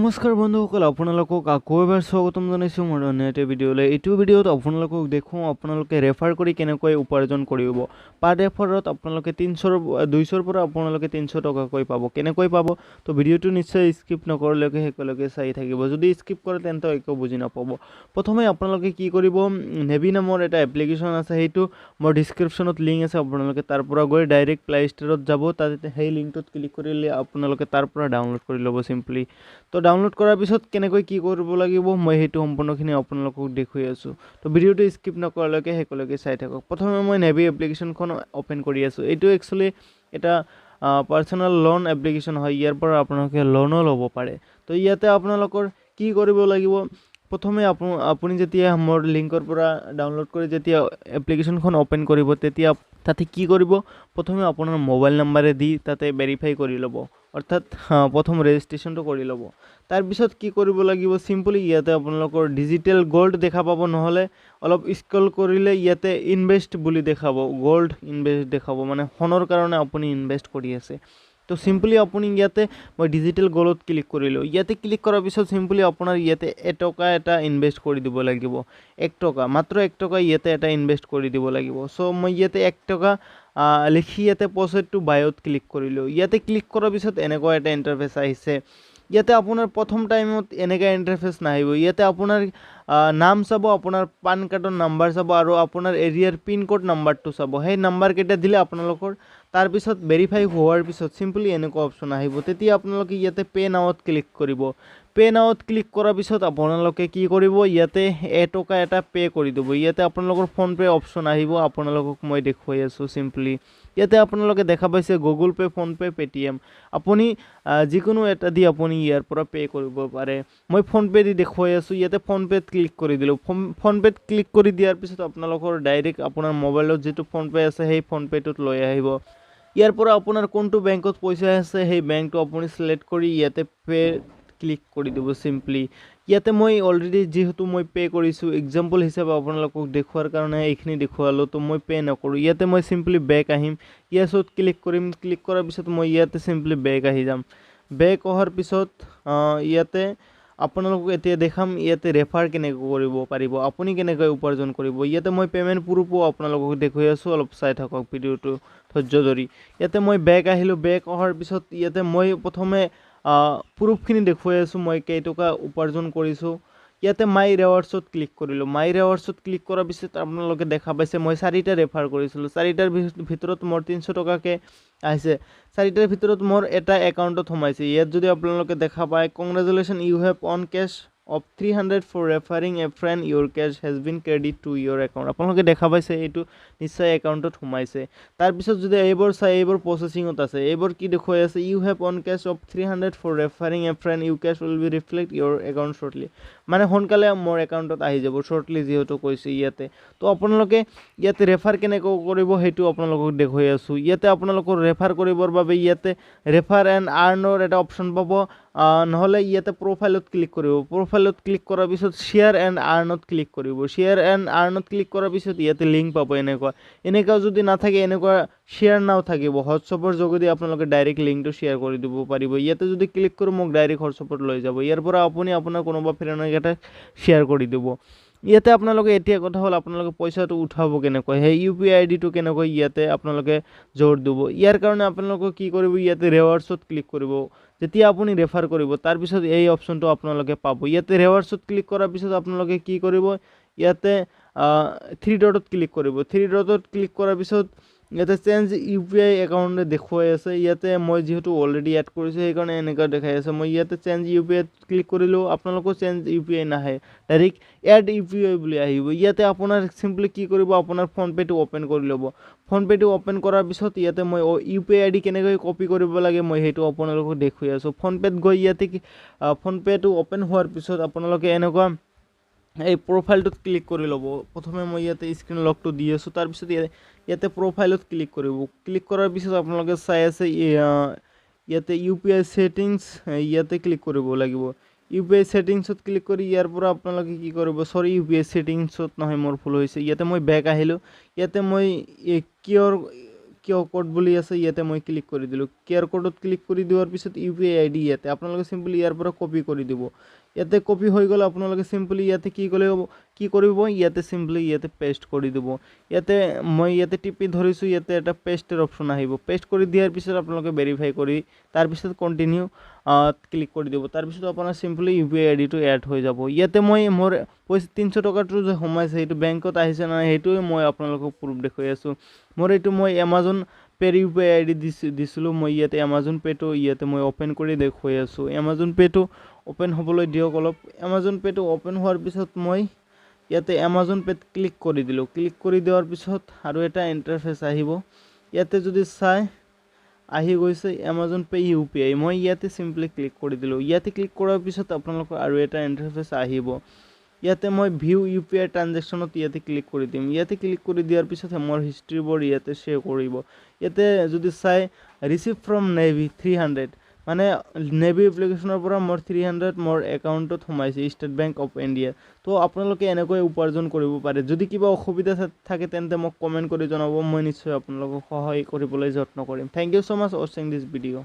নমস্কাৰ বন্ধুসকল, আপোনালোকক আকৌ এবাৰ স্বাগতম জনাইছোঁ মোৰ অন্য এটা ভিডিঅ'লৈ। এইটো ভিডিঅ'ত আপোনালোকক দেখুৱাওঁ আপোনালোকে ৰেফাৰ কৰি কেনেকৈ উপাৰ্জন কৰিব। পাৰ ৰেফাৰত আপোনালোকে 200ৰ পৰা আপোনালোকে 300 টকাকৈ পাব। কেনেকৈ পাব তো ভিডিঅ'টো নিশ্চয় স্কিপ নকৰালৈকে শেষলৈকে চাই থাকিব। যদি স্কিপ কৰে তেন্তে একো বুজি নাপাব। প্ৰথমে আপোনালোকে কি কৰিব, নেভি নামৰ এটা এপ্লিকেশ্যন আছে, সেইটো মোৰ ডিছক্ৰিপশ্যনত লিংক আছে। আপোনালোকে তাৰ পৰা গৈ ডাইৰেক্ট প্লে ষ্ট'ৰত যাব, তাতে সেই লিংকটোত ক্লিক কৰিলে আপোনালোকে তাৰ পৰা ডাউনলোড কৰি ল'ব চিম্পলি। তো ডাউনলোড কৰাৰ পিছত কেনেকৈ কি কৰিব লাগিব মই সেইটো সম্পূৰ্ণখিনি আপোনালোকক দেখুৱাই আছোঁ। তো ভিডিঅ'টো স্কিপ নকৰালৈকে শেষলৈকে চাই থাকক। প্ৰথমে মই নেভি এপ্লিকেশ্যনখন অ'পেন কৰি আছোঁ। এইটো একচুৱেলি এটা পাৰ্চনেল লোন এপ্লিকেশ্যন হয়, ইয়াৰ পৰা আপোনালোকে লোনো ল'ব পাৰে। তো ইয়াতে আপোনালোকৰ কি কৰিব লাগিব, প্ৰথমে আপুনি যেতিয়া মোৰ লিংকৰ পৰা ডাউনলোড কৰি যেতিয়া এপ্লিকেশ্যনখন অ'পেন কৰিব তেতিয়া তাতে কি কৰিব, প্ৰথমে আপোনাৰ মোবাইল নাম্বাৰে দি তাতে ভেৰিফাই কৰি ল'ব, অৰ্থাৎ প্ৰথম ৰেজিষ্ট্ৰেশ্যনটো কৰি ল'ব। তাৰপিছত কি কৰিব লাগিব, চিম্পলি ইয়াতে আপোনালোকৰ ডিজিটেল গোল্ড দেখা পাব, নহ'লে অলপ স্ক্ৰল কৰিলে ইয়াতে ইনভেষ্ট বুলি দেখাব, গোল্ড ইনভেষ্ট দেখাব, মানে সোণৰ কাৰণে আপুনি ইনভেষ্ট কৰি আছে। তো চিম্পলি আপুনি ইয়াতে মই ডিজিটেল গোল্ডত ক্লিক কৰিলোঁ। ইয়াতে ক্লিক কৰাৰ পিছত চিম্পলি আপোনাৰ ইয়াতে এটকা এটা ইনভেষ্ট কৰি দিব লাগিব। 1 টকা, মাত্ৰ 1 টকা ইয়াতে এটা ইনভেষ্ট কৰি দিব লাগিব। চ' মই ইয়াতে 1 টকা লিখি ইয়াতে প্ৰচেড টু বায়'ত ক্লিক কৰিলোঁ। ইয়াতে ক্লিক কৰাৰ পিছত এনেকুৱা এটা ইণ্টাৰফেচ আহিছে। ইয়াতে আপোনাৰ প্ৰথম টাইমত এনেকুৱা ইণ্টাৰফেচ নাহিব। ইয়াতে আপোনাৰ নাম চাব, আপোনাৰ পান কাৰ্ডৰ নাম্বাৰ চাব আৰু আপোনাৰ এৰিয়াৰ পিনক'ড নাম্বাৰটো চাব। সেই নাম্বাৰকেইটা দিলে আপোনালোকৰ তাৰপিছত ভেৰিফাই হোৱাৰ পিছত চিম্পলি এনেকুৱা অপশ্যন আহিব। তেতিয়া আপোনালোকে ইয়াতে পে' নাওত ক্লিক কৰিব। পে' নাওত ক্লিক কৰাৰ পিছত আপোনালোকে কি কৰিব, ইয়াতে এটকা এটা পে' কৰি দিব। ইয়াতে আপোনালোকৰ ফোনপে' অপশ্যন আহিব, আপোনালোকক মই দেখুৱাই আছোঁ চিম্পলি। ইয়াতে আপোনালোকে দেখা পাইছে গুগল পে', ফোনপে', পেটিএম, আপুনি যিকোনো এটা দি আপুনি ইয়াৰ পৰা পে' কৰিব পাৰে। মই ফোনপে' দি দেখুৱাই আছোঁ। ইয়াতে ফোনপে'ত ক্লিক কৰি দিলোঁ। ফোনপে'ত ক্লিক কৰি দিয়াৰ পিছত আপোনালোকৰ ডাইৰেক্ট আপোনাৰ মোবাইলত যিটো ফোনপে' আছে সেই ফোনপে'টোত লৈ আহিব। ইয়াৰ পৰা আপোনাৰ কোনটো বেংকত পইচা আছে সেই বেংকটো আপুনি চিলেক্ট কৰি ইয়াতে পে' ক্লিক কৰি দিব চিম্পলি। ইয়াতে মই অলৰেডি যিহেতু মই পে' কৰিছোঁ, এক্সাম্পল হিচাপে আপোনালোকক দেখুৱাৰ কাৰণে এইখিনি দেখুৱালোঁ, তো মই পে' নকৰোঁ। ইয়াতে মই চিম্পলি বেক আহিম, ইয়াছত ক্লিক কৰিম। ক্লিক কৰাৰ পিছত মই ইয়াতে চিম্পলি বেক আহি যাম। বেক অহাৰ পিছত ইয়াতে আপোনালোকক এতিয়া দেখাম ইয়াতে ৰেফাৰ কেনেকৈ কৰিব পাৰিব, আপুনি কেনেকৈ উপাৰ্জন কৰিব। ইয়াতে মই পে'মেণ্ট প্ৰুফো আপোনালোকক দেখুৱাই আছোঁ, অলপ চাই থাকক ভিডিঅ'টো ধৈৰ্য ধৰি। ইয়াতে মই বেক আহিলোঁ। বেক অহাৰ পিছত ইয়াতে মই প্ৰথমে প্ৰুফখিনি দেখুৱাই আছোঁ, মই কেইটকা উপাৰ্জন কৰিছোঁ। ইয়াতে মাই ৰিৱাৰ্ডছত ক্লিক কৰিলোঁ। মাই ৰিৱাৰ্ডছত ক্লিক কৰাৰ পিছত আপোনালোকে দেখা পাইছে মই 4টা ৰেফাৰ কৰিছিলোঁ। 4টাৰ ভিতৰত মোৰ 300 টকাকৈ আহিছে। 4টাৰ ভিতৰত মোৰ এটা একাউণ্টত সোমাইছে। ইয়াত যদি আপোনালোকে দেখা পায়, congratulation you have won cash of 300 for referring a friend, your cash has been credited to your account। আপোনালোকে দেখা পাইছে এইটো নিশ্চয় একাউণ্টত সোমাইছে। তাৰপিছত যদি এইবোৰ চাই, এইবোৰ প্ৰচেছিঙত আছে। এইবোৰ কি দেখুৱাই আছে, you have won cash of 300 for referring a friend, your cash will be reflect your account shortly। মানে সোনকালে মোৰ একাউণ্টত আহি যাব, শ্বৰ্টলি যিহেতু কৈছে ইয়াতে। তো আপোনালোকে ইয়াতে ৰেফাৰ কেনেকৈ কৰিব সেইটো আপোনালোকক দেখুৱাই আছোঁ। ইয়াতে আপোনালোকৰ ৰেফাৰ কৰিবৰ বাবে ইয়াতে ৰেফাৰ এণ্ড আৰ্ণৰ এটা অপশ্যন পাব, নহ'লে ইয়াতে প্ৰফাইলত ক্লিক কৰিব। প্ৰফাইলত ক্লিক কৰাৰ পিছত শ্বেয়াৰ এণ্ড আৰ্ণত ক্লিক কৰিব। শ্বেয়াৰ এণ্ড আৰ্ণত ক্লিক কৰাৰ পিছত ইয়াতে লিংক পাব। এনেকুৱা যদি নাথাকে, এনেকুৱা শ্বেয়াৰ নাও থাকিব, হোৱাটছআপৰ যোগেদি আপোনালোকে ডাইৰেক্ট লিংকটো শ্বেয়াৰ কৰি দিব পাৰিব। ইয়াতে যদি ক্লিক কৰোঁ মোক ডাইৰেক্ট হোৱাটছআপত লৈ যাব। ইয়াৰ পৰা আপুনি আপোনাৰ কোনোবা ফ্ৰেণ্ডক এটা শ্বেয়াৰ কৰি দিব। ইয়াতে আপোনালোকে এতিয়া কথা হ'ল আপোনালোকে পইচাটো উঠাব কেনেকৈ, সেই UPI আইডিটো কেনেকৈ ইয়াতে আপোনালোকে জোৰ দিব। ইয়াৰ কাৰণে আপোনালোকে কি কৰিব, ইয়াতে ৰিৱাৰ্ডছত ক্লিক কৰিব। যেতিয়া আপুনি ৰেফাৰ কৰিব তাৰপিছত এই অপশ্যনটো আপোনালোকে পাব। ইয়াতে ৰিৱাৰ্ডছত ক্লিক কৰাৰ পিছত আপোনালোকে কি কৰিব, ইয়াতে 3 ডটত ক্লিক কৰিব। 3 ডটত ক্লিক কৰাৰ পিছত ইয়াতে চেঞ্জ UPI একাউণ্ট দেখুৱাই আছে। ইয়াতে মই যিহেতু অলৰেডি এড কৰিছোঁ সেইকাৰণে এনেকুৱা দেখাই আছে। মই ইয়াতে চেঞ্জ UPI ক্লিক কৰিলোঁ, আপোনালোকৰ চেঞ্জ UPI নাহে, ডাইৰেক্ট এড UPI বুলি আহিব। ইয়াতে আপোনাৰ চিম্পলি কি কৰিব, আপোনাৰ ফোনপে'টো অ'পেন কৰি ল'ব। ফোনপে'টো অ'পেন কৰাৰ পিছত ইয়াতে মই UPI ID কেনেকৈ কপি কৰিব লাগে মই সেইটো আপোনালোকক দেখুৱাই আছোঁ। ফোনপে'ত গৈ ইয়াতে ফোনপে'টো অ'পেন হোৱাৰ পিছত আপোনালোকে এনেকুৱা এই প্ৰফাইলটোত ক্লিক কৰি ল'ব। প্ৰথমে মই ইয়াতে স্ক্ৰীন লকটো দি আছোঁ, তাৰপিছত ইয়াতে প্ৰফাইলত ক্লিক কৰিব। ক্লিক কৰাৰ পিছত আপোনালোকে চাই আছে ইয়াতে UPI ছেটিংছ, ইয়াতে ক্লিক কৰিব লাগিব। UPI ছেটিংছত ক্লিক কৰি ইয়াৰ পৰা আপোনালোকে কি কৰিব, UPI ছেটিংছত নহয়, মোৰ ভুল হৈছে। ইয়াতে মই বেক আহিলোঁ। ইয়াতে মই কিউআৰ কোড বুলি আছে ইয়াতে মই ক্লিক কৰি দিলোঁ কিউআৰ কোডত ক্লিক কৰি দিয়াৰ পিছত ইউপিআই আইডি ইয়াতে আপোনালোকে সিম্পলি ইয়াৰ পৰা কপি কৰি দিব ইয়াতে কপি হৈ গ'ল আপোনালোকে সিম্পলি ইয়াতে কি কৰিব ইয়াতে সিম্পলি ইয়াতে পেষ্ট কৰি দিব ইয়াতে মই ইয়াতে টিপি ধৰিছোঁ ইয়াতে এটা পেষ্টৰ অপচন আহিব পেষ্ট কৰি দিয়াৰ পিছত আপোনালোকে ভেৰিফাই কৰি তাৰ পিছত কন্টিনিউ ক্লিক কৰি দিব তাৰ পিছত আপোনাৰ সিম্পলি ইউপিআই আইডিটো এড হৈ যাব ইয়াতে মই মোৰ 300 টকাটো যে সোমাইছে সেইটো বেংকত আহিছে না সেইটোৱে মই আপোনালোকক প্ৰুফ দেখুৱাই আছো মোৰ এইটো মই Amazon পে ইউপিআই আইডি দিছিলো মই ইয়াতে Amazon পেটো ইয়াতে মই ওপেন কৰি দেখুৱাই আছো Amazon পেটো ওপেন হ'বলৈ দিয়ক অলপ Amazon পেটো ওপেন হোৱাৰ পিছত মই ইয়াতে Amazon পেত ক্লিক কৰি দিলো ক্লিক কৰি দিয়াৰ পিছত আৰু এটা ইন্টাৰফেস আহিব ইয়াতে যদি চাই আহি গৈছে Amazon পে ইউপিআই মই ইয়াতে সিম্পলি ক্লিক কৰি দিলো ইয়াতে ক্লিক কৰাৰ পিছত আপোনালোকৰ আৰু এটা ইন্টাৰফেস আহিব ইয়াতে মই ভিউ ইউপিআই ট্ৰানজেকচনত ইয়াতে ক্লিক কৰি দিম ইয়াতে ক্লিক কৰি দিয়াৰ পিছত মোৰ হিষ্ট্ৰীবোৰ ইয়াতে শ্বেয়াৰ কৰিব ইয়াতে যদি চাই ৰিসিভ ফ্ৰম নেভি 300 মানে নেভি এপ্লিকেশনৰ পৰা মোৰ 300 মোৰ একাউণ্টত সোমাইছে ষ্টেট বেংক অফ ইণ্ডিয়া তো আপোনালোকে এনেকৈ উপাৰ্জন কৰিব পাৰে যদি কিবা অসুবিধা থাকে তেন্তে মোক কমেন্ট কৰি জনাব মই নিশ্চয় আপোনালোকক সহায় কৰিবলৈ যত্ন কৰিম thank you so much watching this video